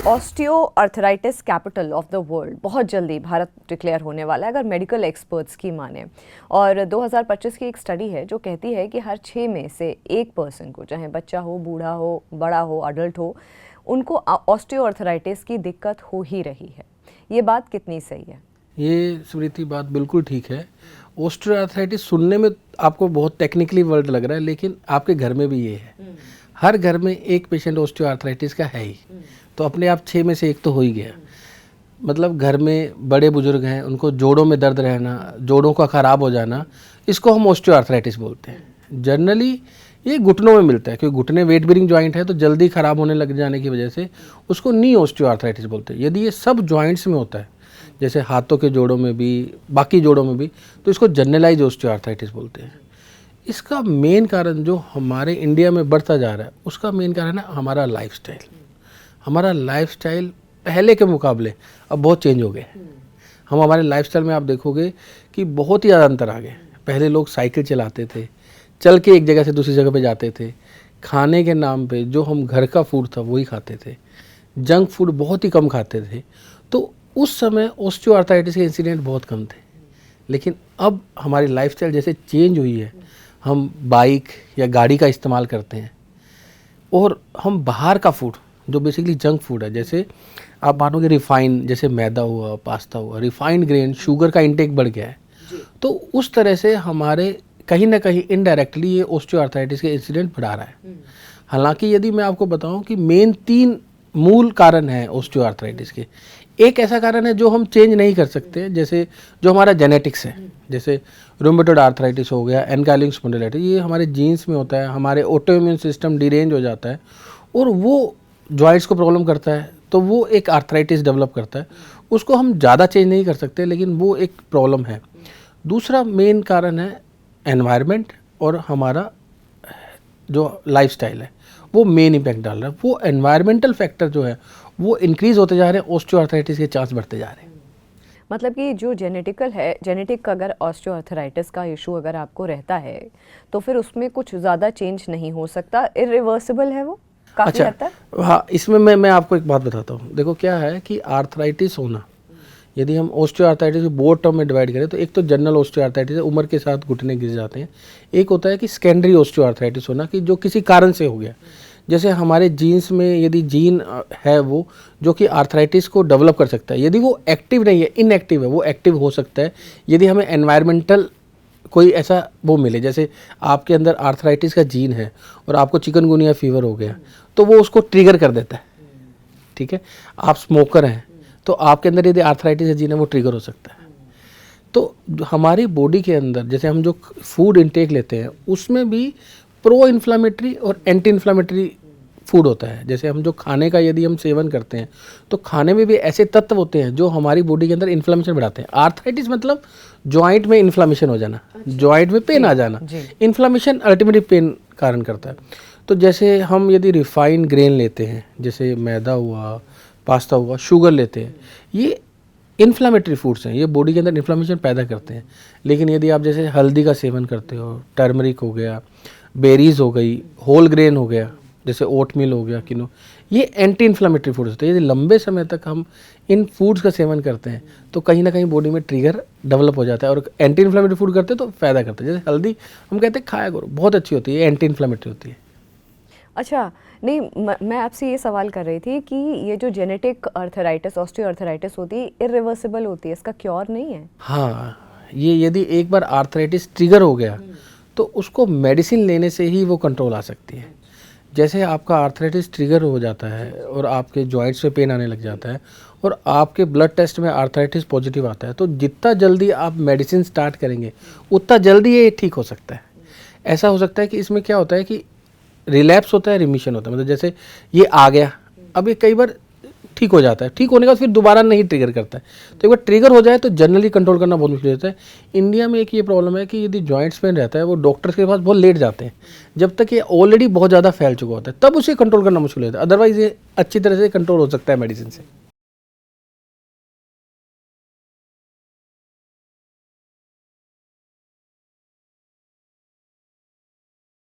Osteoarthritis capital of the world बहुत जल्दी Bharat declare होने वाला है अगर मेडिकल एक्सपर्ट्स की माने। और 2025 की एक स्टडी है जो कहती है कि हर 6 में से एक पर्सन को, चाहे बच्चा हो, बूढ़ा हो, बड़ा हो, अडल्ट हो, उनको ऑस्टियोआर्थराइटिस की दिक्कत हो ही रही है। ये बात कितनी सही है? ये स्मृति बात बिल्कुल ठीक है। ऑस्टियोआर्थराइटिस सुनने में आपको बहुत टेक्निकली वर्ड लग रहा है, लेकिन आपके घर में भी ये है। हर घर में एक पेशेंट ऑस्टियोआर्थराइटिस का है ही, तो अपने आप 6 में से एक तो हो ही गया। मतलब घर में बड़े बुजुर्ग हैं, उनको जोड़ों में दर्द रहना, जोड़ों का ख़राब हो जाना, इसको हम ऑस्टियोआर्थराइटिस बोलते हैं। जनरली ये घुटनों में मिलता है, क्योंकि घुटने वेट बेरिंग जॉइंट है, तो जल्दी ख़राब होने लग जाने की वजह से उसको नी ऑस्टियोआर्थराइटिस बोलते हैं। यदि ये सब जॉइंट्स में होता है, जैसे हाथों के जोड़ों में भी, बाकी जोड़ों में भी, तो इसको जनरलाइज ऑस्टियोआर्थराइटिस बोलते हैं। इसका मेन कारण जो हमारे इंडिया में बढ़ता जा रहा है, उसका मेन कारण है हमारा लाइफस्टाइल। हमारा लाइफस्टाइल पहले के मुकाबले अब बहुत चेंज हो गए। हम हमारे लाइफस्टाइल में आप देखोगे कि बहुत ही ज़्यादा अंतर आ गए। पहले लोग साइकिल चलाते थे, चल के एक जगह से दूसरी जगह पे जाते थे। खाने के नाम पे जो हम घर का फूड था वही खाते थे, जंक फूड बहुत ही कम खाते थे। तो उस समय ऑस्टियोआर्थराइटिस के इंसिडेंट बहुत कम थे। लेकिन अब हमारी लाइफस्टाइल जैसे चेंज हुई है, हम बाइक या गाड़ी का इस्तेमाल करते हैं, और हम बाहर का फूड जो बेसिकली जंक फूड है, जैसे आप मानोगे रिफाइन, जैसे मैदा हुआ, पास्ता हुआ, रिफाइंड ग्रेन, शुगर का इंटेक बढ़ गया है। तो उस तरह से हमारे कहीं ना कहीं इनडायरेक्टली ये ऑस्टियोआर्थराइटिस के इंसिडेंट बढ़ा रहा है। हालांकि यदि मैं आपको बताऊं कि मेन 3 मूल कारण हैं ऑस्टियोआर्थराइटिस के। एक ऐसा कारण है जो हम चेंज नहीं कर सकते, जैसे जो हमारा जेनेटिक्स है, जैसे रूमेटॉइड आर्थराइटिस हो गया, एनकाइलोनिक स्पॉन्डिलाइटिस, ये हमारे जीन्स में होता है। हमारे ऑटोइम्यून सिस्टम डिरेंज हो जाता है और वो जॉइंट्स को प्रॉब्लम करता है, तो वो एक आर्थराइटिस डेवलप करता है। उसको हम ज़्यादा चेंज नहीं कर सकते, लेकिन वो एक प्रॉब्लम है। दूसरा मेन कारण है एनवायरनमेंट, और हमारा जो लाइफस्टाइल है वो मेन इम्पैक्ट डाल रहा है। वो एनवायरमेंटल फैक्टर जो है वो इंक्रीज़ होते जा रहे हैं, ऑस्टियोआर्थराइटिस के चांस बढ़ते जा रहे हैं। मतलब कि जो जेनेटिकल है, जेनेटिक अगर ऑस्टियोआर्थराइटिस का इशू अगर आपको रहता है तो फिर उसमें कुछ ज़्यादा चेंज नहीं हो सकता, इरिवर्सिबल है वो काफ़ी हद तक। हाँ, इसमें मैं आपको एक बात बताता हूँ। देखो क्या है कि आर्थराइटिस होना, यदि हम ऑस्टियोआर्थराइटिस को 2 टर्म में डिवाइड करें तो एक तो जनरल ऑस्टियोआर्थराइटिस है, उम्र के साथ घुटने गिर जाते हैं। एक होता है कि सेकेंडरी ऑस्टियोआर्थराइटिस होना, कि जो किसी कारण से हो गया। जैसे हमारे जीन्स में यदि जीन है वो जो कि आर्थराइटिस को डेवलप कर सकता है, यदि वो एक्टिव नहीं है, इनएक्टिव है, वो एक्टिव हो सकता है यदि हमें एनवायरमेंटल कोई ऐसा वो मिले। जैसे आपके अंदर आर्थराइटिस का जीन है और आपको चिकनगुनिया फीवर हो गया, तो वो उसको ट्रिगर कर देता है। ठीक है, आप स्मोकर हैं तो आपके अंदर यदि आर्थराइटिस का जीन है वो ट्रिगर हो सकता है। तो हमारी बॉडी के अंदर जैसे हम जो फूड इंटेक लेते हैं उसमें भी प्रो इन्फ्लामेटरी और एंटी इन्फ्लामेटरी फूड होता है। जैसे हम जो खाने का यदि हम सेवन करते हैं तो खाने में भी ऐसे तत्व होते हैं जो हमारी बॉडी के अंदर इन्फ्लामेशन बढ़ाते हैं। आर्थराइटिस मतलब जॉइंट में इन्फ्लामेशन हो जाना, जॉइंट में पेन आ जाना। इन्फ्लामेशन अल्टीमेटली पेन कारण करता है। तो जैसे हम यदि रिफाइंड ग्रेन लेते हैं, जैसे मैदा हुआ, पास्ता हुआ, शुगर लेते हैं, ये इन्फ्लामेटरी फूड्स हैं, ये बॉडी के अंदर इन्फ्लामेशन पैदा करते हैं। लेकिन यदि आप जैसे हल्दी का सेवन करते हो, टर्मरिक हो गया, बेरीज हो गई, होल ग्रेन हो गया, जैसे ओटमील हो गया, किनो, ये एंटी इन्फ्लामेटरी फूड्स होते हैं। यदि लंबे समय तक हम इन फूड्स का सेवन करते हैं तो कहीं ना कहीं बॉडी में ट्रिगर डेवलप हो जाता है, और एंटी इन्फ्लामेटरी फूड करते हैं तो फ़ायदा करते हैं। जैसे हल्दी हम कहते हैं खाया करो, बहुत अच्छी होती है, एंटी इन्फ्लामेटरी होती है। अच्छा, नहीं, मैं आपसे ये सवाल कर रही थी कि ये जो जेनेटिक आर्थराइटिस, ऑस्टियोआर्थराइटिस होती है, इरिवर्सिबल होती है, इसका क्योर नहीं है? हाँ, ये यदि एक बार आर्थराइटिस ट्रिगर हो गया तो उसको मेडिसिन लेने से ही वो कंट्रोल आ सकती है। जैसे आपका आर्थराइटिस ट्रिगर हो जाता है और आपके जॉइंट्स में पेन आने लग जाता है और आपके ब्लड टेस्ट में आर्थराइटिस पॉजिटिव आता है, तो जितना जल्दी आप मेडिसिन स्टार्ट करेंगे उतना जल्दी ये ठीक हो सकता है। ऐसा हो सकता है कि इसमें क्या होता है कि रिलैप्स होता है, रिमिशन होता है। मतलब जैसे ये आ गया, अब ये कई बार ठीक हो जाता है, ठीक होने के बाद फिर दोबारा नहीं ट्रिगर करता है। तो एक बार ट्रिगर हो जाए तो जनरली कंट्रोल करना बहुत मुश्किल होता है। इंडिया में एक ये प्रॉब्लम है कि यदि जॉइंट्स पेन रहता है वो डॉक्टर्स के पास बहुत लेट जाते हैं, जब तक ये ऑलरेडी बहुत ज़्यादा फैल चुका होता है, तब उसे कंट्रोल करना मुश्किल होता है। अदरवाइज ये अच्छी तरह से कंट्रोल हो सकता है मेडिसिन से।